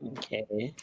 Okay.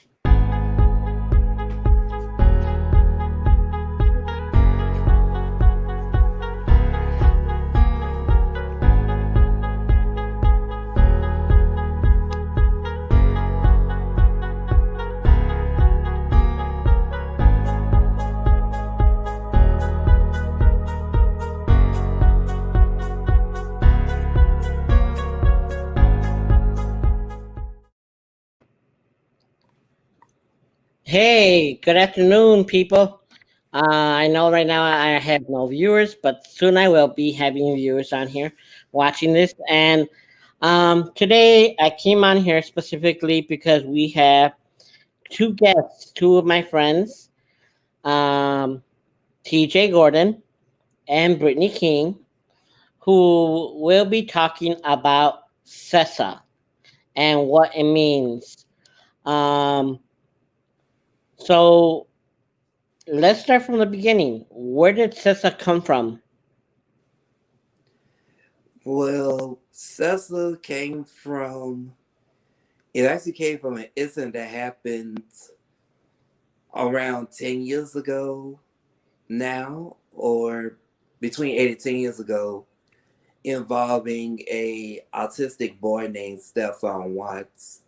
Hey, good afternoon, people. I know right now I have no viewers, but soon I will be having viewers on here watching this. And today I came on here specifically because we have two guests, two of my friends, um, TJ Gordon and Brittany King, who will be talking about Cessa and what it means. Um, so let's start from the beginning. Where did Cessa come from? Well, Cessa came from, it actually came from an incident that happened around 10 years ago now, or between 8 and 10 years ago, involving a autistic boy named Stefan Watts.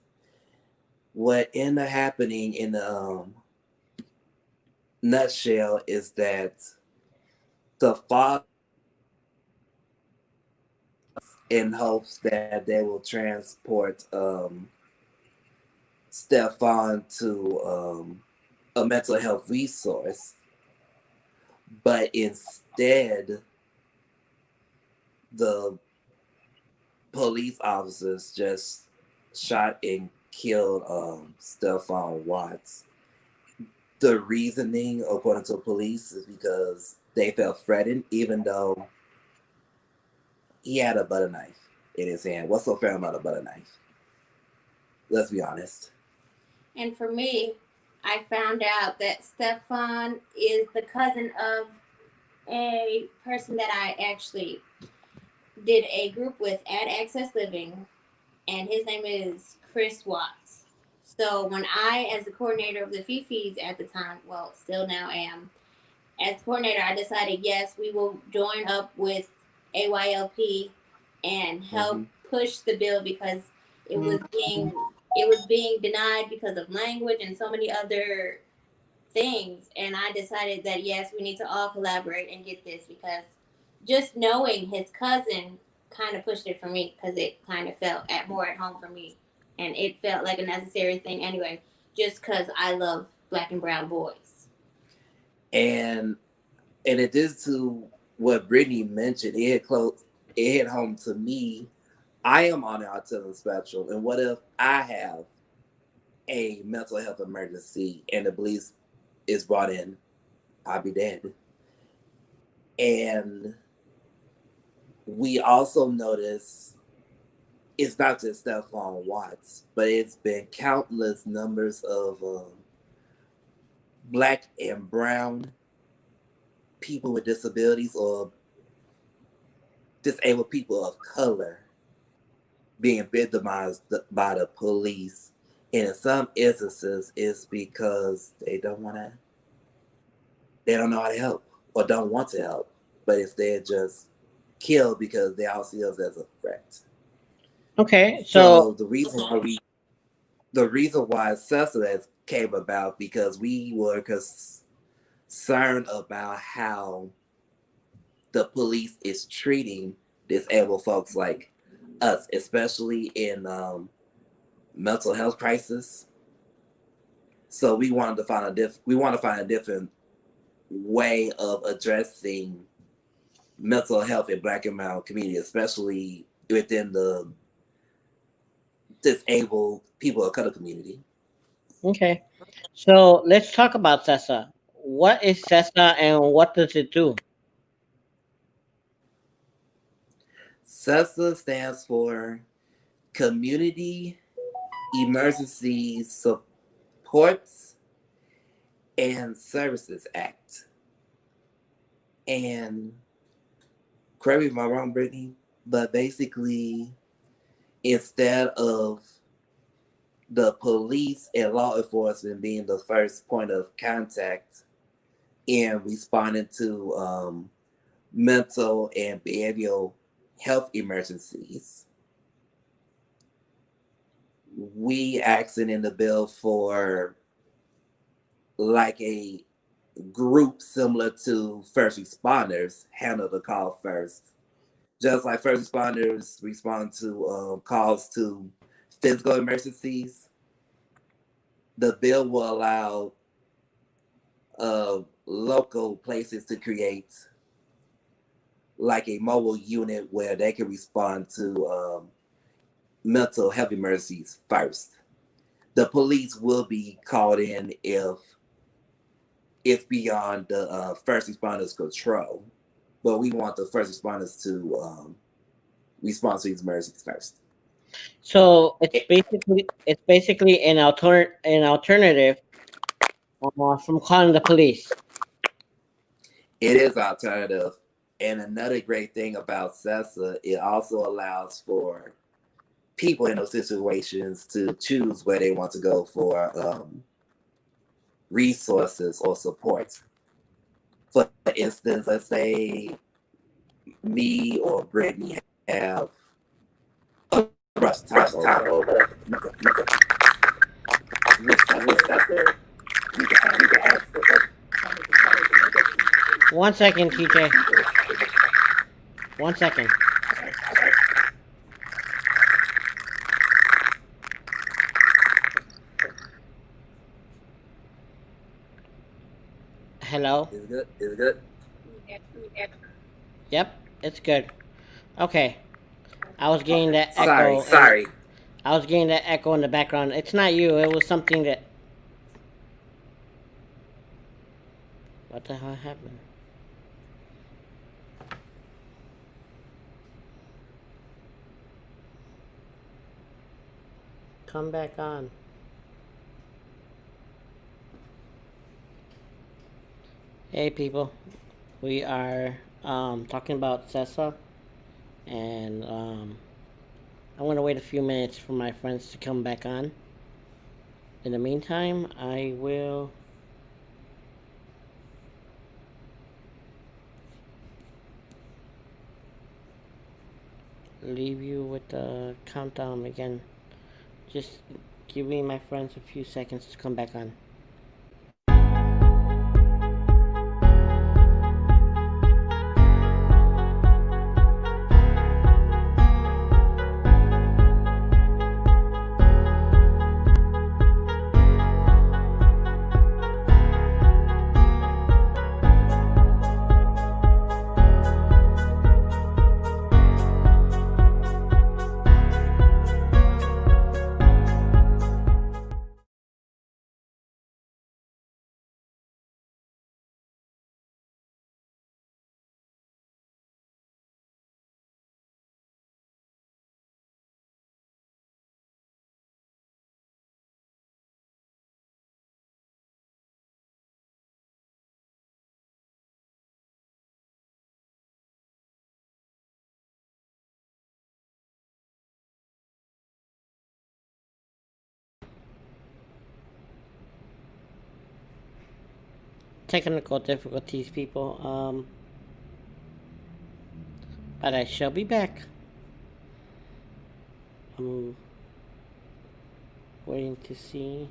What ended up happening in the nutshell is that the father, in hopes that they will transport Stefan to a mental health resource, but instead, the police officers just shot and killed Stefan Watts. The reasoning, according to police, is because they felt threatened, even though he had a butter knife in his hand. What's so fair about a butter knife? Let's be honest. And for me, I found out that Stefan is the cousin of a person that I actually did a group with at Access Living, and his name is Chris Watts. So when I, as the coordinator of the Fifis at the time, well, still now am, as coordinator, I decided yes, we will join up with AYLP and help push the bill because it was being it was being denied because of language and so many other things. And I decided that yes, we need to all collaborate and get this because just knowing his cousin kind of pushed it for me because it kind of felt more at home for me, and it felt like a necessary thing anyway. Just because I love black and brown boys. And in addition to what Brittany mentioned, it hit home to me. I am on the autism spectrum, and what if I have a mental health emergency and the police is brought in? I'll be dead. And we also notice it's not just Stephon Watts, but it's been countless numbers of black and brown people with disabilities or disabled people of color being victimized by the police. And in some instances, it's because they don't know how to help or don't want to help, but instead just kill because they all see us as a threat. Okay, So the reason why Cessa came about because we were concerned about how the police is treating disabled folks like us, especially in mental health crisis. So we wanted to find a different way of addressing mental health in Black and brown community, especially within the disabled people of color community. okay. So let's talk about Cessa. What is Cessa and what does it do? CESA stands for Community Emergency Supports and Services Act. And correct me if I'm wrong, Brittany, but basically, instead of the police and law enforcement being the first point of contact in responding to mental and behavioral health emergencies. We asking in the bill for like a group similar to first responders handle the call first. Just like first responders respond to calls to physical emergencies, the bill will allow local places to create like a mobile unit where they can respond to mental health emergencies first. The police will be called in if it's beyond the first responders' control, but we want the first responders to respond to these emergencies first. So It, it's basically an alternative from calling the police. it is alternative. And another great thing about Cessa, it also allows for people in those situations to choose where they want to go for resources or support. For instance, let's say me or Brittany have a brush top over. One second, TJ. One second. Hello. Is it good? Is it good? Yep, it's good. Okay. I was getting that Sorry, echo, and sorry. I was getting that echo in the background. It's not you. It was something that. What the hell happened? Come back on. Hey, people. We are talking about Cessa, and I'm gonna wait a few minutes for my friends to come back on. In the meantime, I will leave you with the countdown again. Just give me my friends a few seconds to come back on. Technical difficulties, people. But I shall be back. I'm waiting to see.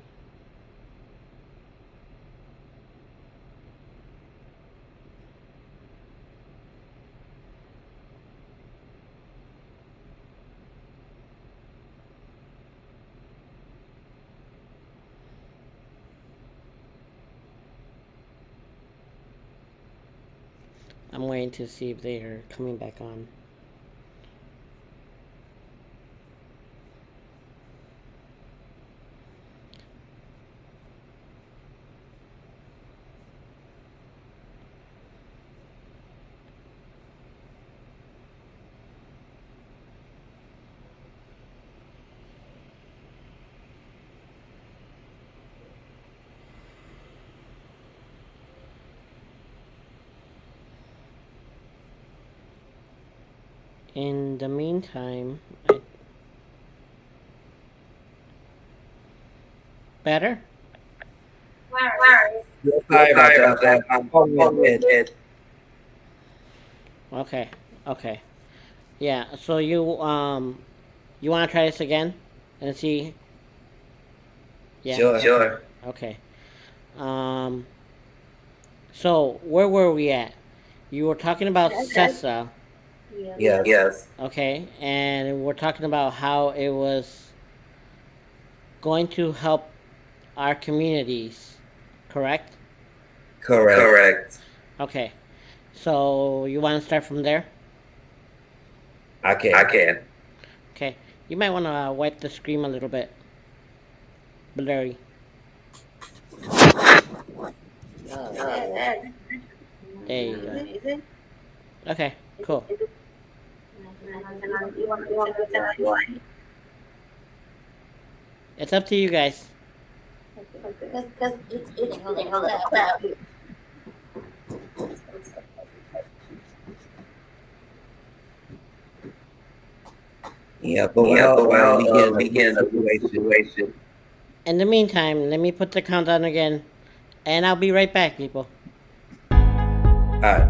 I'm waiting to see if they are coming back on. In the meantime, Better? Virus. Yeah, Yeah, sorry about sorry that. about that. My My phone went phone went dead. dead. Okay. Okay. Yeah. So you want to try this again and see? Yeah. Sure. Okay. Sure. Okay. Um. So where were we at? You were talking about Cessa, Yeah. Yes. Yes. okay, and we're talking about how it was going to help our communities, correct? Correct. Correct. Okay. So you want to start from there? I I can. can. Okay. You might want to wipe the screen a little bit blurry. Oh, Oh, that that. There you go. is it? Okay. Cool. You want me to tell you what? It's up to you guys. Because it's eating. Hold on. Hold Hold on. up. Hold on. Yeah, but Yeah, but we while get in a we good get in a good situation. situation. In the meantime, let me put the countdown again, and I'll be right back, people. All right.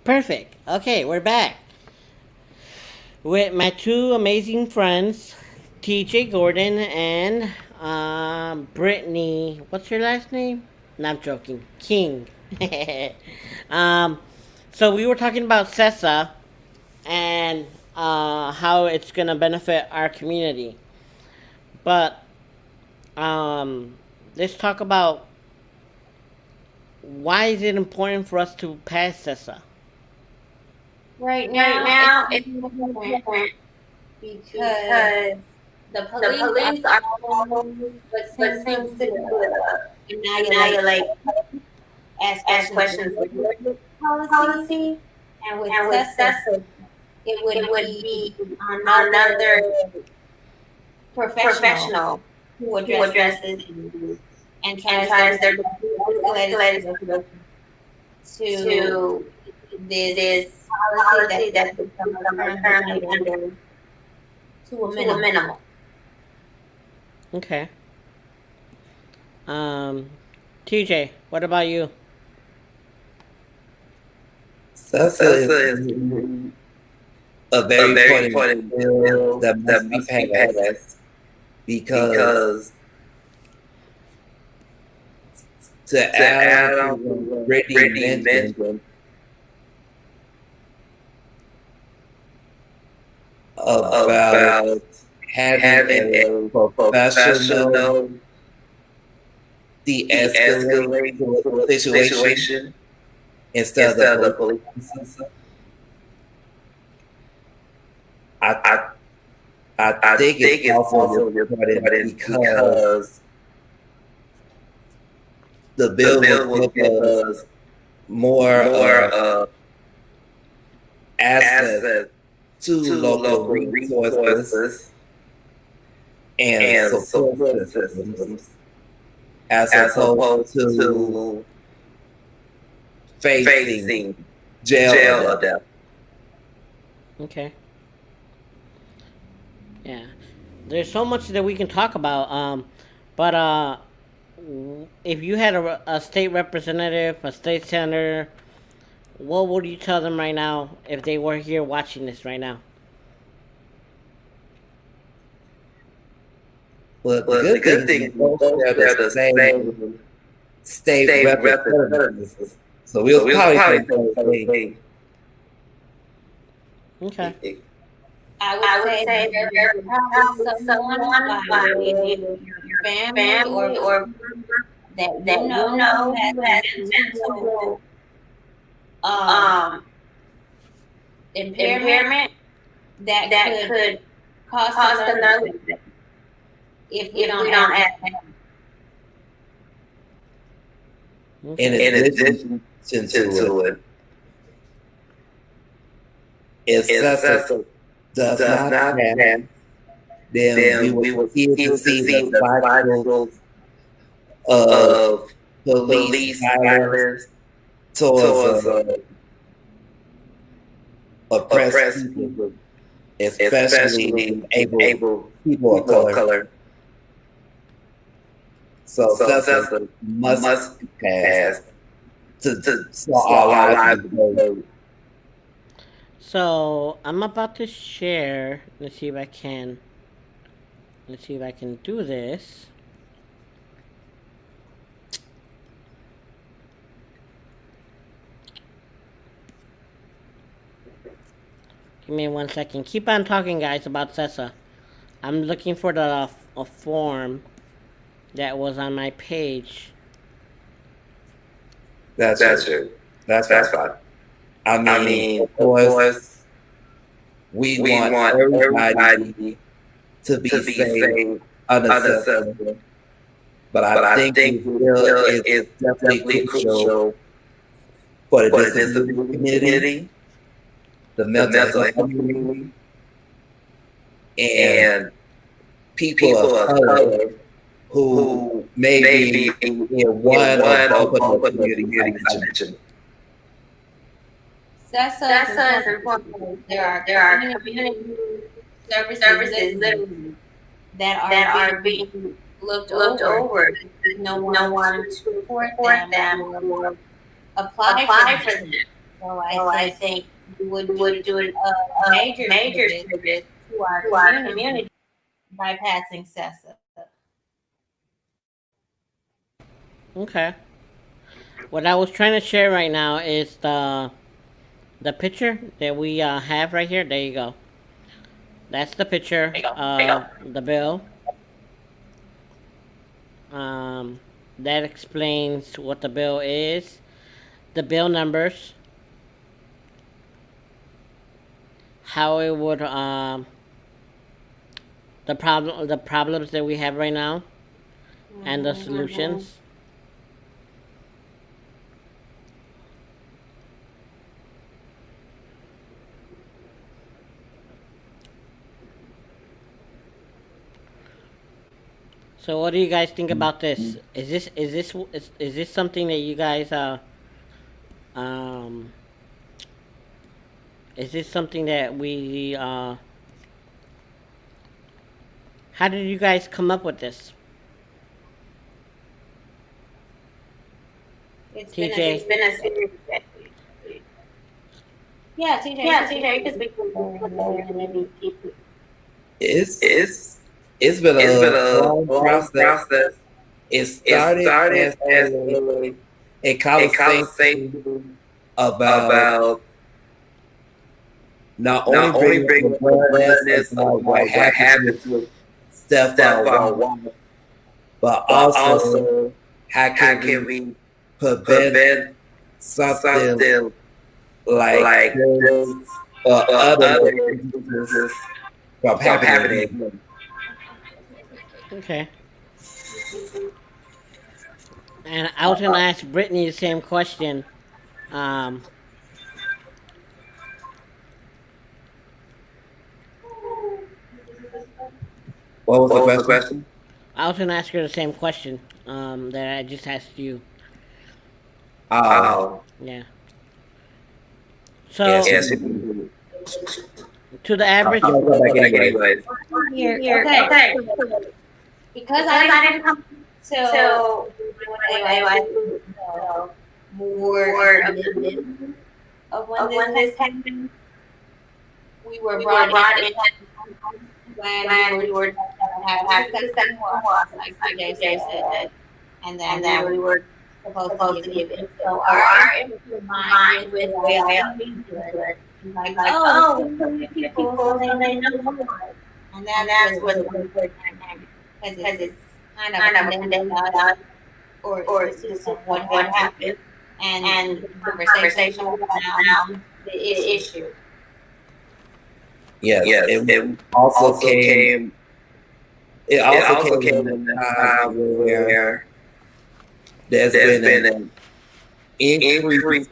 Perfect. Okay, we're back with my two amazing friends, TJ Gordon and Brittany. What's your last name? No, I'm joking. King. um, so we were talking about Cessa and how it's gonna benefit our community, but um, let's talk about why is it important for us to pass Cessa? Right Right now, it's now, it's important different because because the the police are police are following what what seems to seems to be be annihilate, annihilate, ask ask questions questions with policy, policy, and with and with Cessa, Cessa, it would it would be be another another professional professional who who addresses addresses and and tries their tries best their to best escalate escalate to to this this policy policy that that the some are system are currently currently under under to a to a minimum. minimum. Okay. Um, TJ, what about you? Salsa Cessa is is a a very very important important bill bill that that must be must be passed passed because because to to add on add to on to what what Brittany Brittany mentioned mentioned about about having having a a professional professional de-escalate de-escalate situation situation instead of the instead of the police police officer, officer. I I I I think it's think it's also also important important because because the the bill bill would will give give us us more more access access to to local local resources resources and and support support systems systems as as opposed opposed to to facing facing jail or jail or death. death. Okay. Yeah. There's so much that we can talk about. But if you had a state representative, a state senator, what would you tell them right now if they were here watching this right now? But the But the good thing good is thing we is we both both share the share the same same state state representatives. representatives. So So we'll we'll probably say probably the same thing. say Okay. I would I would say say there there is probably probably someone someone by by way of way of your family or family or that that you you know who know has who a has mental mental um, um impairment impairment that that could could cost cost another another if we if don't we act. don't act. In Okay. addition to it, if Cessa does not pass, then we will continue to see the cycle of of police police violence violence towards towards oppressed oppressed people, people, especially especially disabled disabled people of people of color. color. So So Cessa Cessa must must pass pass for for our our lives to lives be to be saved. saved. So I'm about to share. Let's see if I can. Let's see if I can do this. Give me 1 second. Keep on talking, guys, about Cessa. I'm looking for the a form that was on my page. That's That's true. it. That's That's fine. fine. I I mean, mean, of of course, course, we we want want everybody everybody to be to be saved saved under Cessa, unacceptable. but But I I think think it we still feel is it's definitely definitely crucial crucial for the for the disability disability community, community, the the mental mental health health community, community, and and people of people of color color who who may may be be in in one or one or both of the both of the communities I communities I mentioned. mentioned. Cessa is Cessa is important important because there because are there are community community services services literally literally that that are are being being looked looked over. over. There's no There's no one one to to support support them them or or apply for apply them. for them. So I So I think think we would we do would do a a major major service service to our to our community community. by passing Cessa. Okay. What I was trying to share right now is the picture that we have right here. There you go. That's the picture There you go. of the bill. That explains what the bill is, the bill numbers, how it would the problems that we have right now, and the Mm-hmm. solutions. So, what do you guys think about this? Is this something that you guys um is this something that we how did you guys come up with this? It's been a TJ? It's been a series. yeah, TJ, you Yeah, can speak. TJ, you can speak And maybe It's It's it's been it's been a a long long process. process. It It started started as as a a conversation conversation about about not only not only bringing bringing awareness awareness about what about what happened happened to to Stefan, Stefan, but but also also how how can can we we prevent prevent something something like like this this or or other other instances instances from from happening happening again. again. Okay. And I was gonna ask Brittany the same question. Um, What was the What was the question? question? I was gonna ask her the same question that I just asked you. Oh, Oh, Yeah. yes. So yes. to the I'll average, come back Like anyway. anyways. here. Here, Okay. okay. Because I Because didn't I come didn't come till till doing AYC, AYC, so more of more the of middle the of when of this when this happened. happened. We were We were brought in brought in when we when were we were having having discussion discussion was, was, like like TJ TJ said, said, and and then we then were we were supposed to supposed give to give input. it. So So our our input input combined combined with with AIC input, input, like, like, oh, oh, we can the people people so they so they know know more. more. And And that's where that's the where the word word came came because because it's it's kind of a kind of a condensed condensed thought thought or or decision of decision what of what happened happened and and the the conversation conversation around around the the issue. issue. Yes, Yes, it also also came. came. It It also also came came in in a times time where where there's there's been been an an increase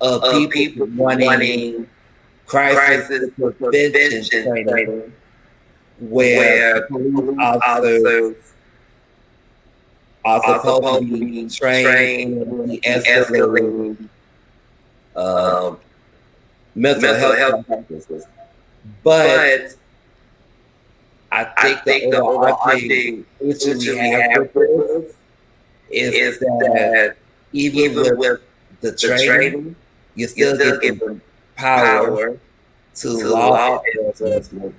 of of people people wanting wanting crisis crisis prevention prevention training training, where where police police officers officers are are supposed to supposed to be be trained trained in in de-escalating de-escalating uh, um, mental mental health health practices. practices. But But I I think the think the overarching overarching issue we issue we have have with with this this is is that that even even with with the the training, training, you're you still still giving giving power power to to law law enforcement. enforcement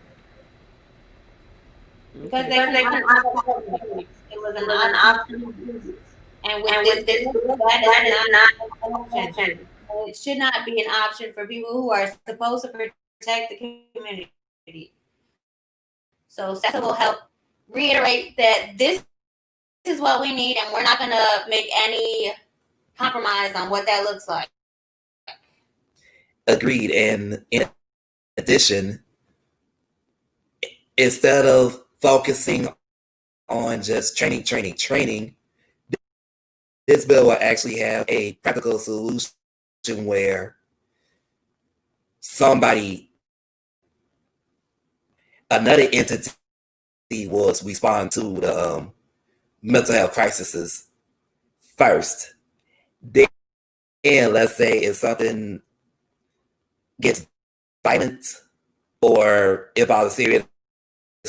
because Okay. they because can they can operate operate. techniques. It was It an was an option to option, use it. And with and this with this bill, bill, that is that is not not an an option. option. It should not be an option for people who are supposed to protect the community. So Cessa will help reiterate that this is what we need, and we're not going to make any compromise on what that looks like. Agreed. And in addition, instead of focusing on just training, this bill will actually have a practical solution where somebody, another entity, will respond to the mental health crises first. Then, let's say if something gets violent or involves a serious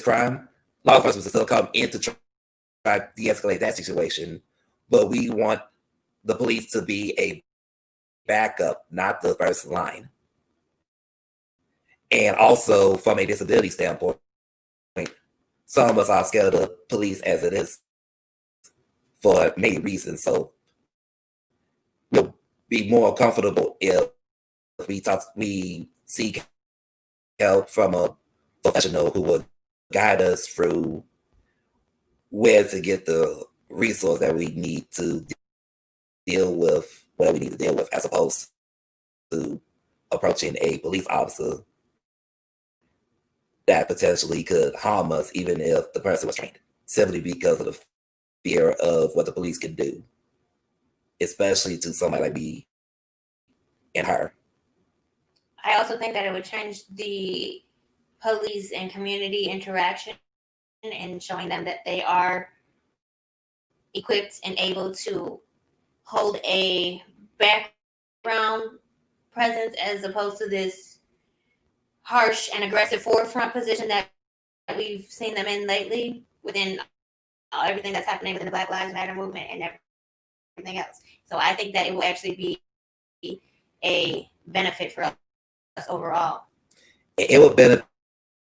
crime, law enforcement will still come in to try to de-escalate that situation. But we want the police to be a backup, not the first line. And also, from a disability standpoint, some of us are scared of the police as it is for many reasons. So we'll be more comfortable if we seek help from a professional who will guide us through where to get the resource that we need to deal with what we need to deal with, as opposed to approaching a police officer that potentially could harm us, even if the person was trained, simply because of the fear of what the police could do, especially to somebody like me and her. I also think that it would change the police and community interaction and showing them that they are equipped and able to hold a background presence as opposed to this harsh and aggressive forefront position that we've seen them in lately within everything that's happening within the Black Lives Matter movement and everything else. So I think that it will actually be a benefit for us overall. It would benefit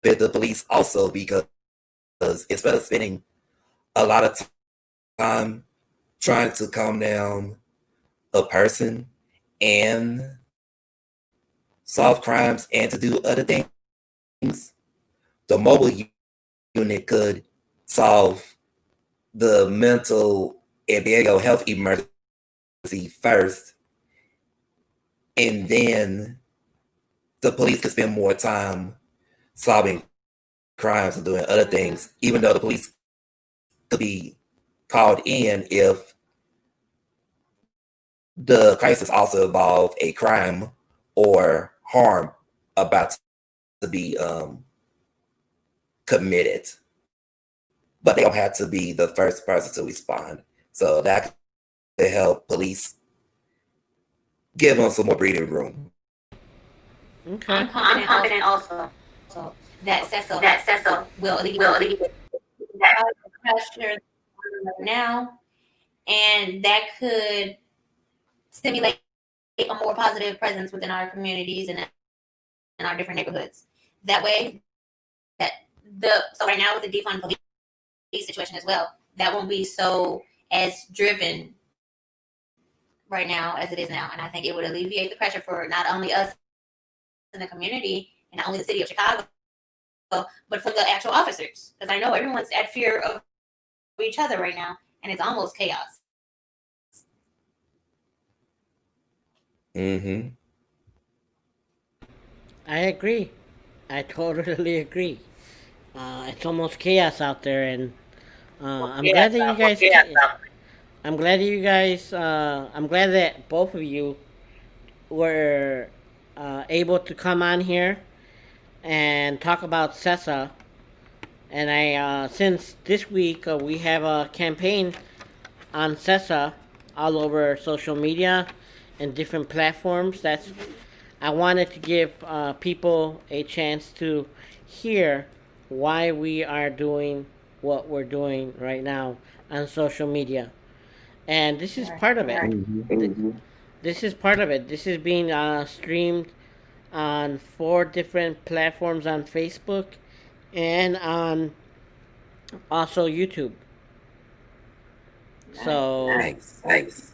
the police also because instead of spending a lot of time trying to calm down a person and solve crimes and to do other things, the mobile unit could solve the mental and behavioral health emergency first, and then the police could spend more time solving crimes and doing other things, even though the police could be called in if the crisis also involve a crime or harm about to be committed. But they don't have to be the first person to respond. So that could help police give them some more breathing room. Okay. I'm confident also that Cessa will will alleviate alleviate the pressure right now, and that could stimulate a more positive presence within our communities and in our different neighborhoods. That way, that so right now with the defund police situation as well, that won't be so as driven right now as it is now, and I think it would alleviate the pressure for not only us in the community and not only the city of Chicago, but for the actual officers, because I know everyone's at fear of each other right now, and it's almost chaos. Mm-hmm. I agree. I totally agree. It's almost chaos out there, and I'm glad that you guys I'm glad you guys. I'm glad that both of you were able to come on here and talk about Cessa. And since this week we have a campaign on Cessa all over social media and different platforms. I wanted to give people a chance to hear why we are doing what we're doing right now on social media, and this is Right. part of it. Mm-hmm. This is part of it. This is being streamed on 4 different platforms on Facebook and on also YouTube. Nice. So Nice, nice.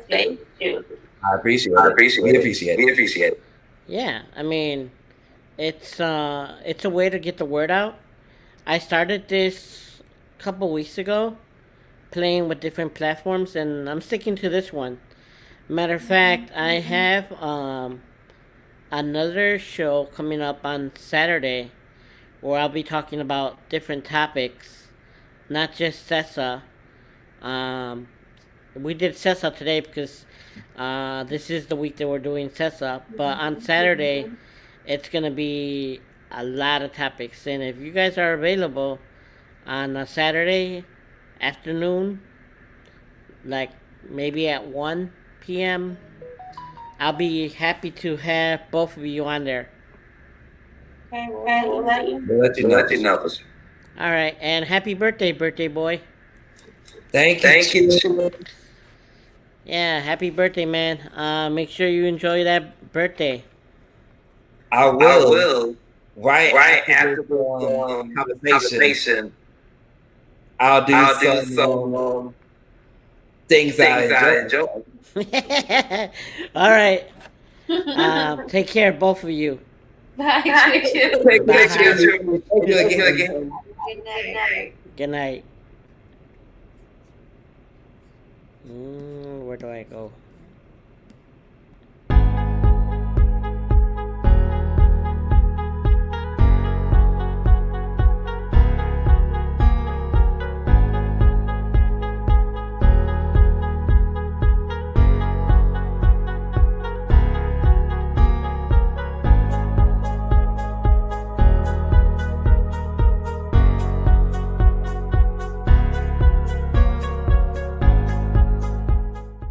Thank you. I appreciate I it. We appreciate it. appreciate We it. appreciate it. yeah, I mean, it's a way to get the word out. I started this a couple weeks ago, playing with different platforms, and I'm sticking to this one. Matter of fact, I have another show coming up on Saturday where I'll be talking about different topics, not just Cessa. Um, we did Cessa today because this is the week that we're doing Cessa, but on Saturday it's gonna be a lot of topics, and if you guys are available on a Saturday afternoon, like maybe at 1 p.m., I'll be happy to have both of you on there. Okay, we'll let you. We'll let you We'll know let for you know sure. for sure. All right, and happy birthday, birthday boy. Thank you, Thank you. Chip. Yeah, happy birthday, man. Make sure you enjoy that birthday. I I will. will. Right Right after this after this conversation, conversation, I'll do I'll do some some things I things I enjoy. enjoy. All right. Take care, both of you. Bye, Take you too. Take care, Bye. care, Chip. Jimmy. Thank you Thank you again. again. Good night. Good night. Where do I go?